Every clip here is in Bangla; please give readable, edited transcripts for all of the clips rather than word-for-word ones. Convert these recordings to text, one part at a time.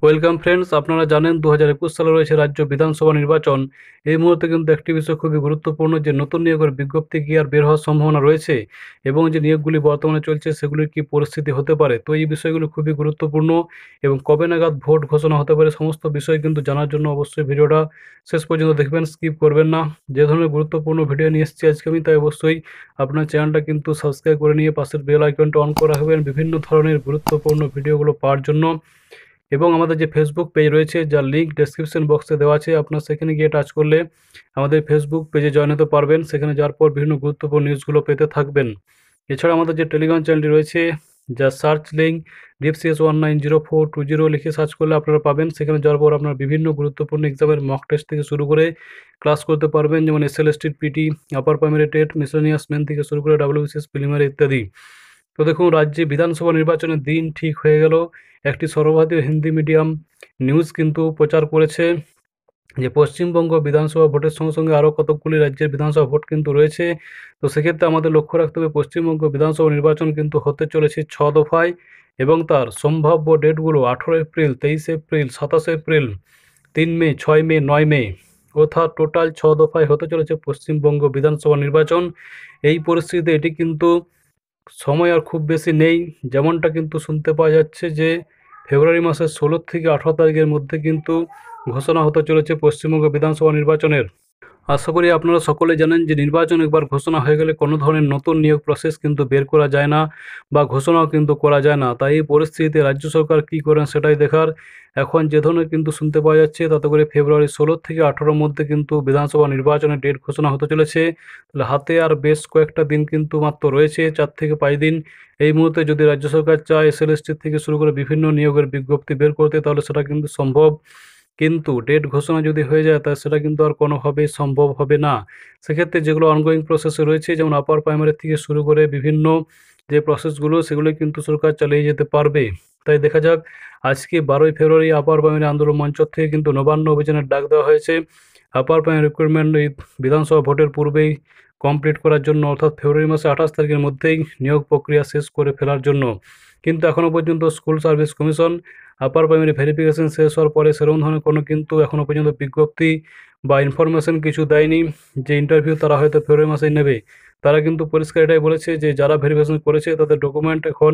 ওয়েলকাম ফ্রেন্ডস, আপনারা জানেন 2021 সালে রয়েছে রাজ্য বিধানসভা নির্বাচন। এই মুহূর্তে কিন্তু একটি বিষয় খুবই গুরুত্বপূর্ণ যে নতুন নিয়োগের বিজ্ঞপ্তি কি আর বের হওয়ার সম্ভাবনা রয়েছে, এবং যে নিয়োগগুলি বর্তমানে চলছে সেগুলির কি পরিস্থিতি হতে পারে। তো এই বিষয়গুলো খুবই গুরুত্বপূর্ণ, এবং কবে নাগাদ ভোট ঘোষণা হতে পারে সমস্ত বিষয় কিন্তু জানার জন্য অবশ্যই ভিডিওটা শেষ পর্যন্ত দেখবেন, স্কিপ করবেন না। যে ধরনের গুরুত্বপূর্ণ ভিডিও নিয়ে এসেছি আজকে আমি, তাই অবশ্যই আপনার চ্যানেলটা কিন্তু সাবস্ক্রাইব করে নিয়ে পাশের বেল আইকনটা অন করে রাখবেন বিভিন্ন ধরনের গুরুত্বপূর্ণ ভিডিওগুলো পাওয়ার জন্য। এবং আমাদের যে ফেসবুক পেজ রয়েছে, যার লিঙ্ক ডেসক্রিপশন বক্সে দেওয়া আছে, আপনার সেখানে গিয়ে টাচ করলে আমাদের ফেসবুক পেজে জয়েন হতে পারবেন। সেখানে যাওয়ার পর বিভিন্ন গুরুত্বপূর্ণ নিউজগুলো পেতে থাকবেন। এছাড়া আমাদের যে টেলিগ্রাম চ্যানেলটি রয়েছে, যা সার্চ লিঙ্ক DFCS190420 লিখে সার্চ করলে আপনারা পাবেন। সেখানে যাওয়ার পর আপনার বিভিন্ন গুরুত্বপূর্ণ এক্সামের মক টেস্ট থেকে শুরু করে ক্লাস করতে পারবেন, যেমন SLST, PT, upper primary TET, miscellaneous main থেকে শুরু করে WBCS প্রিলিমিনারি ইত্যাদি। তো দেখুন, রাজ্যে বিধানসভা নির্বাচনের দিন ঠিক হয়ে গেল। একটি সর্বভারতীয় হিন্দি মিডিয়াম নিউজ কিন্তু প্রচার করেছে যে পশ্চিমবঙ্গ বিধানসভা ভোটের সঙ্গে সঙ্গে আরও কতকগুলি রাজ্যের বিধানসভা ভোট কিন্তু রয়েছে। তো সেক্ষেত্রে আমাদের লক্ষ্য রাখতে হবে পশ্চিমবঙ্গ বিধানসভা নির্বাচন কিন্তু হতে চলেছে 6 দফায়, এবং তার সম্ভাব্য ডেটগুলো 18 এপ্রিল, 23 এপ্রিল, 27 এপ্রিল, 3 মে, 6 মে, 9 মে, অর্থাৎ টোটাল 6 দফায় হতে চলেছে পশ্চিমবঙ্গ বিধানসভা নির্বাচন। এই পরিস্থিতিতে এটি কিন্তু সময় আর খুব বেশি নেই। যেমনটা কিন্তু শুনতে পাওয়া যাচ্ছে যে ফেব্রুয়ারি মাসের 16 থেকে 18 তারিখের মধ্যে কিন্তু ঘোষণা হতে চলেছে পশ্চিমবঙ্গ বিধানসভা নির্বাচনের। আশা করি আপনারা সকলে জানেন যে নির্বাচন একবার ঘোষণা হয়ে গেলে কোনো ধরনের নতুন নিয়োগ প্রসেস কিন্তু বের করা যায় না, বা ঘোষণাও কিন্তু করা যায় না। তাই এই পরিস্থিতিতে রাজ্য সরকার কী করেন সেটাই দেখার। এখন যে ধরনের কিন্তু শুনতে পাওয়া যাচ্ছে, তাতে করে ফেব্রুয়ারি 16 থেকে 18-র মধ্যে কিন্তু বিধানসভা নির্বাচনের ডেট ঘোষণা হতে চলেছে। তাহলে হাতে আর বেশ কয়েকটা দিন কিন্তু মাত্র রয়েছে, 4 থেকে 5 দিন। এই মুহূর্তে যদি রাজ্য সরকার চায় SLST থেকে শুরু করে বিভিন্ন নিয়োগের বিজ্ঞপ্তি বের করতে, তাহলে সেটা কিন্তু সম্ভব। কিন্তু ডেট ঘোষণা যদি হয়ে যায়, তা সেটা কিন্তু আর কোনোভাবেই সম্ভব হবে না। সেক্ষেত্রে যেগুলো অনগোয়িং প্রসেসে রয়েছে, যেমন আপার প্রাইমারি থেকে শুরু করে বিভিন্ন যে প্রসেসগুলো, সেগুলো কিন্তু সরকার চালিয়ে যেতে পারবে। তাই দেখা যাক, আজকে 12ই ফেব্রুয়ারি আপার প্রাইমারি আন্দোলন মঞ্চ থেকে কিন্তু নবান্ন অভিযানের ডাক দেওয়া হয়েছে। আপার প্রাইমারি রিক্রুটমেন্ট এই বিধানসভা ভোটের পূর্বেই কমপ্লিট করার জন্য, অর্থাৎ ফেব্রুয়ারি মাসে 28 তারিখের মধ্যেই নিয়োগ প্রক্রিয়া শেষ করে ফেলার জন্য। কিন্তু এখনও পর্যন্ত school service commission upper primary verification শেষ হওয়ার পরে সেরকম ধরনের কোনো কিন্তু এখনও পর্যন্ত বিজ্ঞপ্তি বা ইনফরমেশন কিছু দেয়নি যে ইন্টারভিউ তারা হয়তো ফেব্রুয়ারি মাসেই নেবে। তারা কিন্তু পরিষ্কার এটাই বলেছে যে যারা ভেরিফিকেশন করেছে তাদের ডকুমেন্ট এখন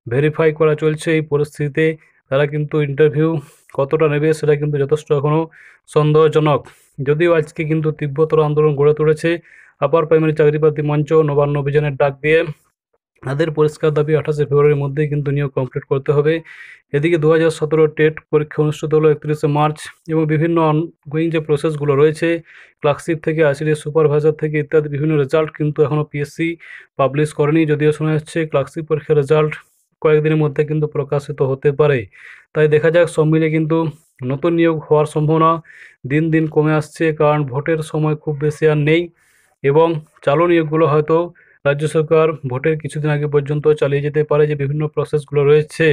ভেরিফাই করা চলছে। এই পরিস্থিতিতে তারা কিন্তু ইন্টারভিউ কতটা নেবে সেটা কিন্তু যথেষ্ট এখনও সন্দেহজনক। যদিও আজকে কিন্তু তীব্রতর আন্দোলন গড়ে তুলেছে আপার প্রাইমারি চাকরিপ্রার্থী মঞ্চ নবান্ন অভিযানের ডাক দিয়ে। তাদের পরিষ্কার দাবি 28শে ফেব্রুয়ারির মধ্যেই কিন্তু নিয়োগ কমপ্লিট করতে হবে। এদিকে 2017 টেট পরীক্ষা অনুষ্ঠিত হলো 31শে মার্চ, এবং বিভিন্ন অনগোয়িং যে প্রসেসগুলো রয়েছে, ক্লার্কশিপ থেকে আসলে সুপারভাইজার থেকে ইত্যাদি বিভিন্ন রেজাল্ট কিন্তু এখনও পিএসসি পাবলিশ করেনি। যদিও শোনা যাচ্ছে ক্লার্কশিপ পরীক্ষার রেজাল্ট কয়েকদিনের মধ্যে কিন্তু প্রকাশিত হতে পারে। তাই দেখা যাক, সব মিলে কিন্তু নতুন নিয়োগ হওয়ার সম্ভাবনা দিন দিন কমে আসছে, কারণ ভোটের সময় খুব বেশি আর নেই, এবং চালু নিয়োগগুলো হয়তো রাজ্য সরকার ভোটের কিছুদিন আগে পর্যন্ত চালিয়ে যেতে পারে, যে বিভিন্ন প্রসেসগুলো রয়েছে।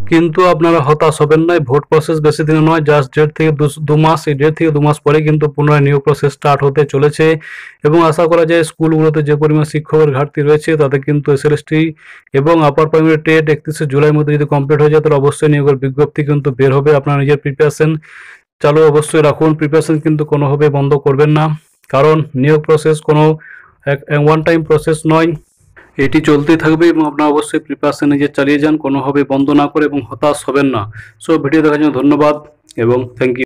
কিন্তু আপনারা হতাশ হবেন না, ভোট প্রসেস বেশি দিন নয়, জাস্ট 1.5 থেকে 2 মাস। এই 1.5 থেকে 2 মাস পরে কিন্তু পুনরায় নিয়োগ প্রসেস স্টার্ট হতে চলেছে, এবং আশা করা যায় স্কুলগুলোতে যে পরিমাণ শিক্ষকের ঘাটতি রয়েছে তাতে কিন্তু SLST এবং আপার প্রাইমারি টেট 31শে জুলাইয়ের মধ্যে যদি কমপ্লিট হয়ে যায়, তাহলে অবশ্যই নিয়োগের বিজ্ঞপ্তি কিন্তু বের হবে। আপনার নিজের প্রিপারেশন চালু অবশ্যই রাখুন, প্রিপারেশন কিন্তু কোনোভাবে বন্ধ করবেন না, কারণ নিয়োগ প্রসেস কোনো ওয়ান টাইম প্রসেস নয়, এটি চলতেই থাকবে। এবং আপনারা অবশ্যই প্রিপারেশন নিজে চালিয়ে যান, কোনোভাবে বন্ধ না করে, এবং হতাশ হবেন না। সো ভিডিও দেখার জন্য ধন্যবাদ এবং থ্যাংক ইউ।